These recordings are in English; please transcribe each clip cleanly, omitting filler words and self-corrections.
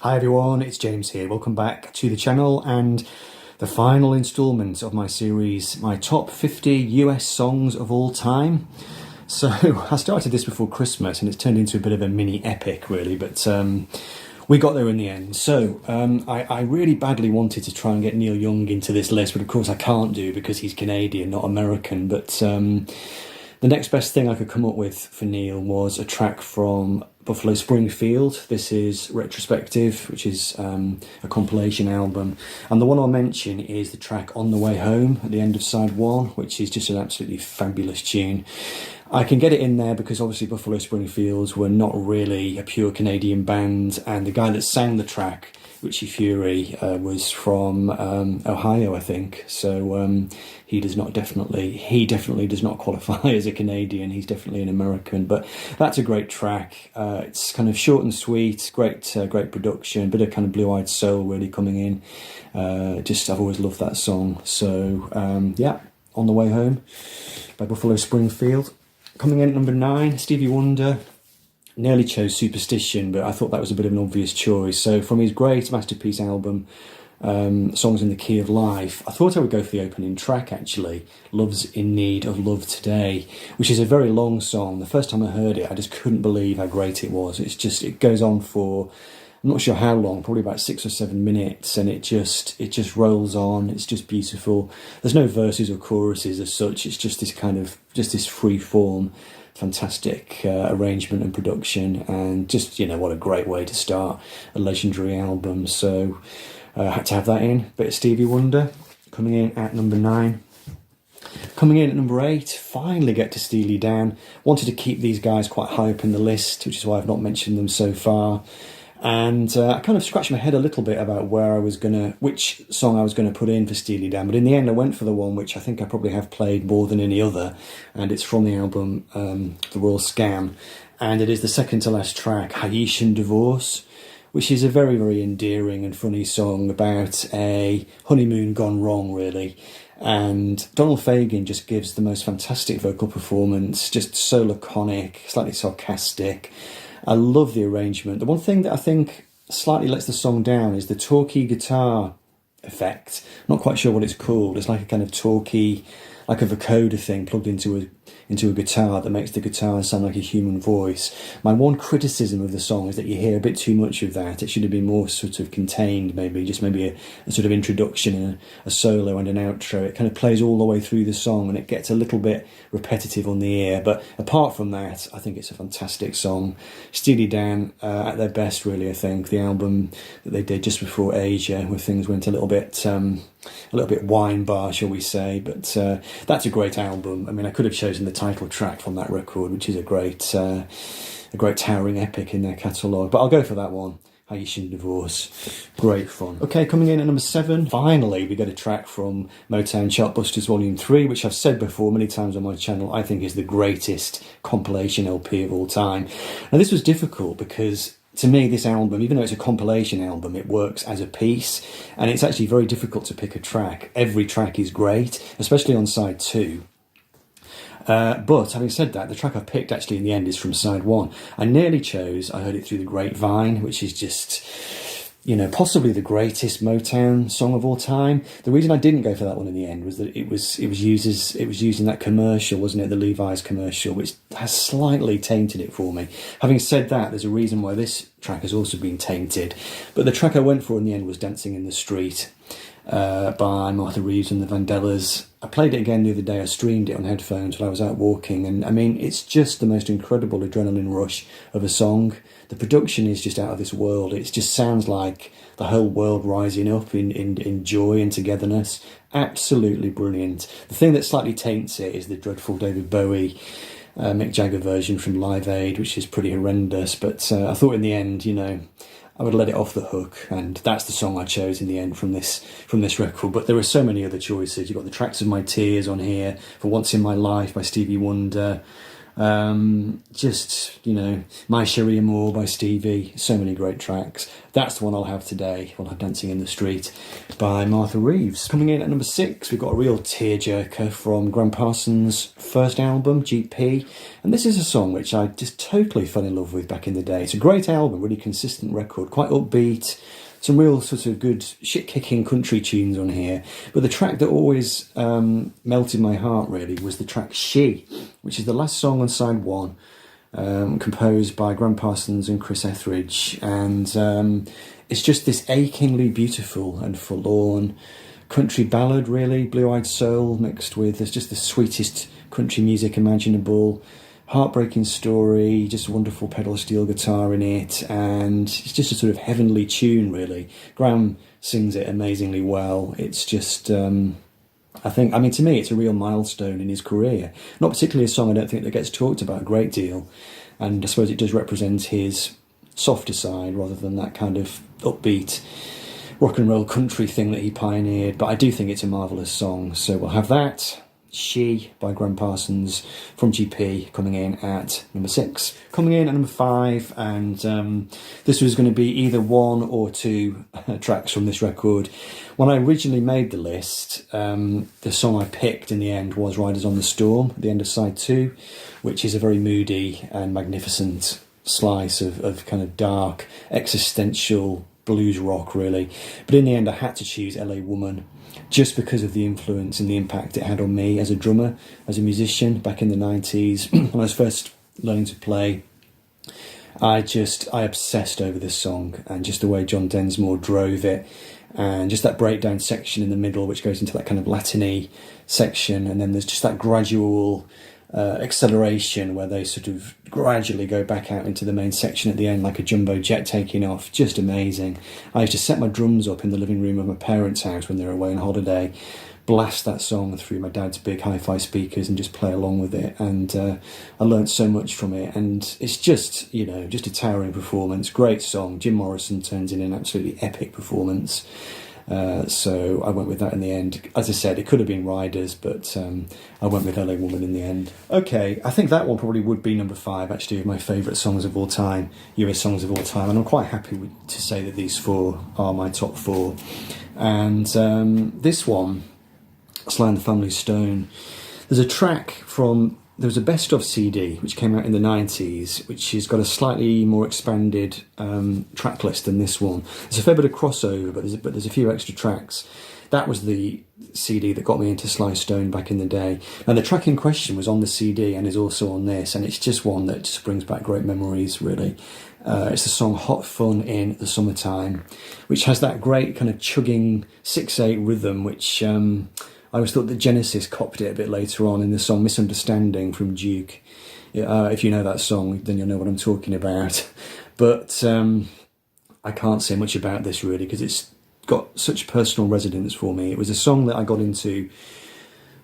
Hi everyone, it's James here. Welcome back to the channel and the final instalment of my series, my top 50 US songs of all time. So I started this before Christmas and it's turned into a bit of a mini epic really, but we got there in the end. So I really badly wanted to try and get Neil Young into this list, but of course I can't do because he's Canadian, not American. But the next best thing I could come up with for Neil was a track from Buffalo Springfield. This is Retrospective, which is a compilation album. And the one I'll mention is the track On the Way Home at the end of side one, which is just an absolutely fabulous tune. I can get it in there because obviously Buffalo Springfields were not really a pure Canadian band, and the guy that sang the track, Richie Fury, was from Ohio, I think. So he definitely does not qualify as a Canadian. He's definitely an American. But that's a great track. It's kind of short and sweet, great production, bit of kind of blue-eyed soul really coming in. I've always loved that song. So yeah, On the Way Home by Buffalo Springfield. Coming in at number 9, Stevie Wonder. Nearly chose Superstition, but I thought that was a bit of an obvious choice. So from his great masterpiece album, Songs in the Key of Life, I thought I would go for the opening track actually, Love's in Need of Love Today, which is a very long song. The first time I heard it, I just couldn't believe how great it was. It goes on for, I'm not sure how long, probably about 6 or 7 minutes, and it just rolls on. It's just beautiful. There's no verses or choruses as such. It's just this free form, fantastic arrangement and production, and just, what a great way to start a legendary album. So I had to have that in. Bit of Stevie Wonder coming in at number 9. Coming in at number 8, finally get to Steely Dan. Wanted to keep these guys quite high up in the list, which is why I've not mentioned them so far. And I kind of scratched my head a little bit about which song I was going to put in for Steely Dan, but in the end I went for the one which I think I probably have played more than any other, and it's from the album The Royal Scam, and it is the second to last track, Haitian Divorce, which is a very, very endearing and funny song about a honeymoon gone wrong, really. And Donald Fagen just gives the most fantastic vocal performance, just so laconic, slightly sarcastic. I love the arrangement. The one thing that I think slightly lets the song down is the talky guitar effect. I'm not quite sure what it's called. It's like a kind of talky, like a vocoder thing plugged into a guitar that makes the guitar sound like a human voice. My one criticism of the song is that you hear a bit too much of that. It should have been more sort of contained, maybe a sort of introduction and a solo and an outro. It kind of plays all the way through the song and it gets a little bit repetitive on the ear. But apart from that, I think it's a fantastic song. Steely Dan at their best, really. I think the album that they did just before Asia, where things went a little bit wine bar, shall we say. But that's a great album. I mean, I could have chosen the title track from that record, which is a great towering epic in their catalogue, but I'll go for that one, Haitian Divorce. Great fun. Okay, coming in at number 7, finally we get a track from Motown Chartbusters Volume 3, which I've said before many times on my channel, I think is the greatest compilation LP of all time. Now this was difficult because to me, this album, even though it's a compilation album, it works as a piece, and it's actually very difficult to pick a track. Every track is great, especially on side 2. But having said that, the track I've picked actually in the end is from side 1. I nearly chose I Heard It Through the Grapevine, which is just, possibly the greatest Motown song of all time. The reason I didn't go for that one in the end was that it was used in that commercial, wasn't it, the Levi's commercial, which has slightly tainted it for me. Having said that, there's a reason why this track has also been tainted. But the track I went for in the end was Dancing in the Street by Martha Reeves and the Vandellas. I played it again the other day. I streamed it on headphones while I was out walking, and I mean, it's just the most incredible adrenaline rush of a song. The production is just out of this world. It just sounds like the whole world rising up in joy and togetherness. Absolutely brilliant. The thing that slightly taints it is the dreadful David Bowie Mick Jagger version from Live Aid, which is pretty horrendous, but I thought in the end, I would let it off the hook, and that's the song I chose in the end from this record. But there are so many other choices. You've got the Tracks of My Tears on here, For Once in My Life by Stevie Wonder, Just, My Cherie Amour by Stevie, so many great tracks. That's the one I'll have today. I'll have Dancing in the Street by Martha Reeves. Coming in at number 6, we've got a real tearjerker from Graham Parsons' first album, GP. And this is a song which I just totally fell in love with back in the day. It's a great album, really consistent record, quite upbeat. Some real sort of good shit-kicking country tunes on here. But the track that always melted my heart, really, was the track She, which is the last song on side 1, composed by Graham Parsons and Chris Etheridge. And it's just this achingly beautiful and forlorn country ballad, really. Blue-eyed soul mixed with, it's just the sweetest country music imaginable. Heartbreaking story, just a wonderful pedal steel guitar in it, and it's just a sort of heavenly tune, really. Graham sings it amazingly well. It's just, to me, it's a real milestone in his career. Not particularly a song I don't think that gets talked about a great deal, and I suppose it does represent his softer side rather than that kind of upbeat rock and roll country thing that he pioneered. But I do think it's a marvellous song, so we'll have that. She by Graham Parsons from GP coming in at number 6. Coming in at number 5, and this was going to be either 1 or 2 tracks from this record. When I originally made the list, the song I picked in the end was Riders on the Storm at the end of side 2, which is a very moody and magnificent slice of kind of dark existential blues rock, really. But in the end I had to choose LA Woman, just because of the influence and the impact it had on me as a drummer, as a musician back in the 90s. When I was first learning to play, I obsessed over this song, and just the way John Densmore drove it, and just that breakdown section in the middle which goes into that kind of Latin-y section, and then there's just that gradual acceleration where they sort of gradually go back out into the main section at the end like a jumbo jet taking off. Just amazing. I used to set my drums up in the living room of my parents' house when they were away on holiday, blast that song through my dad's big hi-fi speakers and just play along with it, and I learnt so much from it, and it's just just a towering performance. Great song. Jim Morrison turns in an absolutely epic performance. So I went with that in the end. As I said, it could have been Riders, but I went with LA Woman in the end. Okay, I think that one probably would be number 5, actually, of my favourite songs of all time, US songs of all time, and I'm quite happy to say that these 4 are my top 4. And this one, Sly and the Family Stone, there's a track from... There was a best-of CD which came out in the 90s, which has got a slightly more expanded track list than this one. There's a fair bit of crossover, but there's a few extra tracks. That was the CD that got me into Sly Stone back in the day. And the track in question was on the CD and is also on this, and it's just one that just brings back great memories, really. It's the song Hot Fun in the Summertime, which has that great kind of chugging 6/8 rhythm, which... I always thought that Genesis copied it a bit later on in the song Misunderstanding from Duke. If you know that song, then you'll know what I'm talking about. But I can't say much about this, really, because it's got such personal resonance for me. It was a song that I got into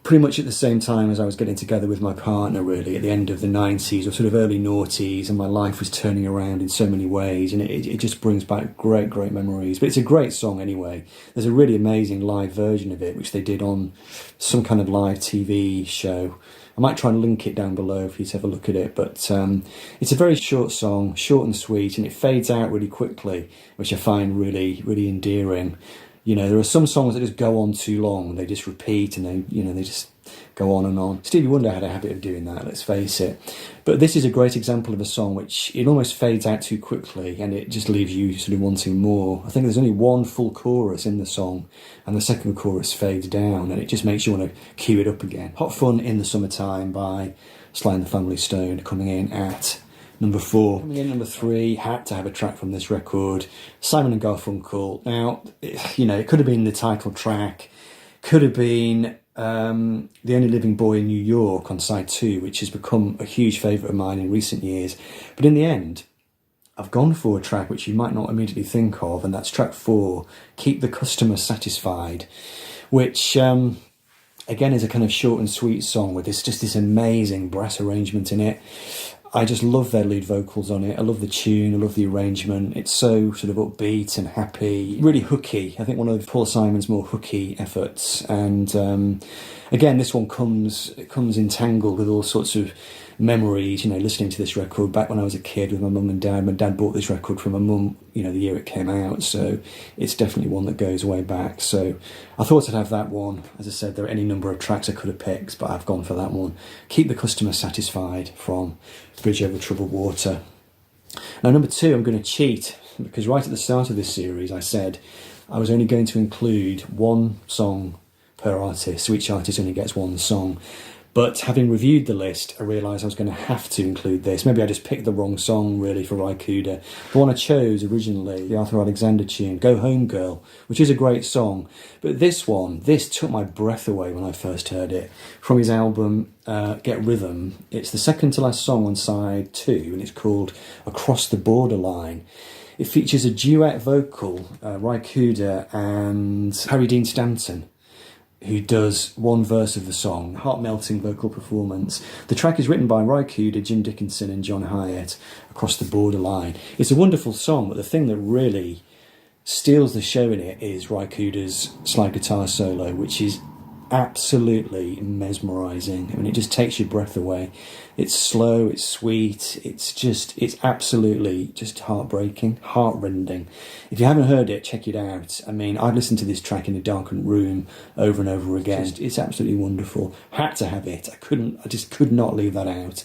pretty much at the same time as I was getting together with my partner, really, at the end of the 90s or sort of early noughties, and my life was turning around in so many ways, and it just brings back great memories. But it's a great song anyway. There's a really amazing live version of it, which they did on some kind of live TV show. I might try and link it down below for you to have a look at it, but it's a very short song, short and sweet, and it fades out really quickly, which I find really endearing. There are some songs that just go on too long. They just repeat and they just go on and on. Stevie Wonder had a habit of doing that, let's face it. But this is a great example of a song which it almost fades out too quickly, and it just leaves you sort of wanting more. I think there's only one full chorus in the song, and the second chorus fades down, and it just makes you want to cue it up again. Hot Fun in the Summertime by Sly and the Family Stone coming in at number 4. Coming in number 3, had to have a track from this record, Simon and Garfunkel. Now, it could have been the title track, could have been The Only Living Boy in New York on side 2, which has become a huge favourite of mine in recent years. But in the end, I've gone for a track which you might not immediately think of, and that's track 4, Keep the Customer Satisfied, which... again, is a kind of short and sweet song with this amazing brass arrangement in it. I just love their lead vocals on it. I love the tune. I love the arrangement. It's so sort of upbeat and happy, really hooky. I think one of Paul Simon's more hooky efforts. And Again, this one comes entangled with all sorts of memories, listening to this record back when I was a kid with my mum and dad. My dad bought this record for my mum, the year it came out, so it's definitely one that goes way back. So I thought I'd have that one. As I said, there are any number of tracks I could have picked, but I've gone for that one. Keep the Customer Satisfied from Bridge Over Troubled Water. Now, number 2, I'm going to cheat, because right at the start of this series I said I was only going to include one song per artist, so each artist only gets one song. But having reviewed the list, I realised I was going to have to include this. Maybe I just picked the wrong song, really, for Cooder. The one I chose originally, the Arthur Alexander tune, Go Home Girl, which is a great song. But this took my breath away when I first heard it. From his album, Get Rhythm, it's the second to last song on side 2, and it's called Across the Borderline. It features a duet vocal, Cooder and Harry Dean Stanton, who does one verse of the song, heart-melting vocal performance. The track is written by Cooder, Jim Dickinson and John Hyatt, Across the Borderline. It's a wonderful song, but the thing that really steals the show in it is Cooder's slide guitar solo, which is absolutely mesmerising. I mean, it just takes your breath away. It's slow, it's sweet, it's absolutely just heartbreaking, heartrending. If you haven't heard it, check it out. I mean, I've listened to this track in a darkened room over and over again. It's absolutely wonderful. Had to have it. I just could not leave that out.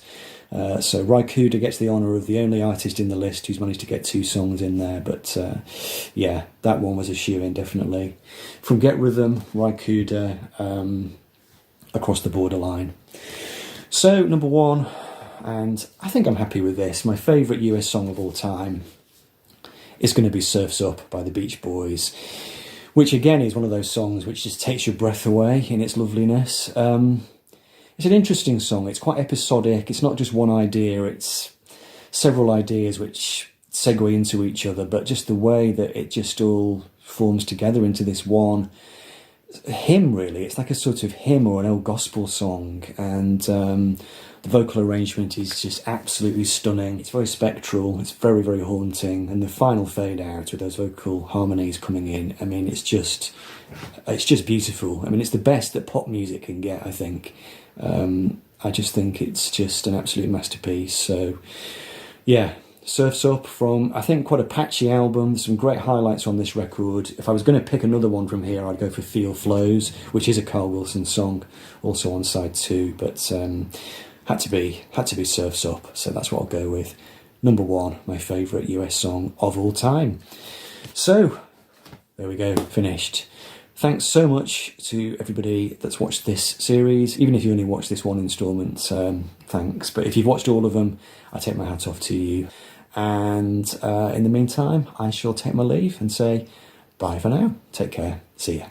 So Cooder gets the honour of the only artist in the list who's managed to get 2 songs in there, but yeah, that one was a shoo-in, definitely. From Get Rhythm, Cooder, Across the Borderline. So, number 1, and I think I'm happy with this, my favourite US song of all time is going to be Surf's Up by the Beach Boys, which again is one of those songs which just takes your breath away in its loveliness. It's an interesting song. It's quite episodic. It's not just one idea. It's several ideas which segue into each other, but just the way that it just all forms together into this one hymn, really. It's like a sort of hymn or an old gospel song, and the vocal arrangement is just absolutely stunning. It's very spectral. It's very, very haunting, and the final fade out with those vocal harmonies coming in, I mean, it's just beautiful. I mean, it's the best that pop music can get, I think. I just think it's just an absolute masterpiece. So yeah, Surf's Up from, I think, quite a patchy album. There's some great highlights on this record. If I was going to pick another one from here, I'd go for Feel Flows, which is a Carl Wilson song, also on side 2, but had to be Surf's Up, so that's what I'll go with. Number 1, my favourite US song of all time. So there we go, finished. Thanks so much to everybody that's watched this series. Even if you only watched this one instalment, thanks. But if you've watched all of them, I take my hat off to you. And in the meantime, I shall take my leave and say bye for now. Take care. See ya.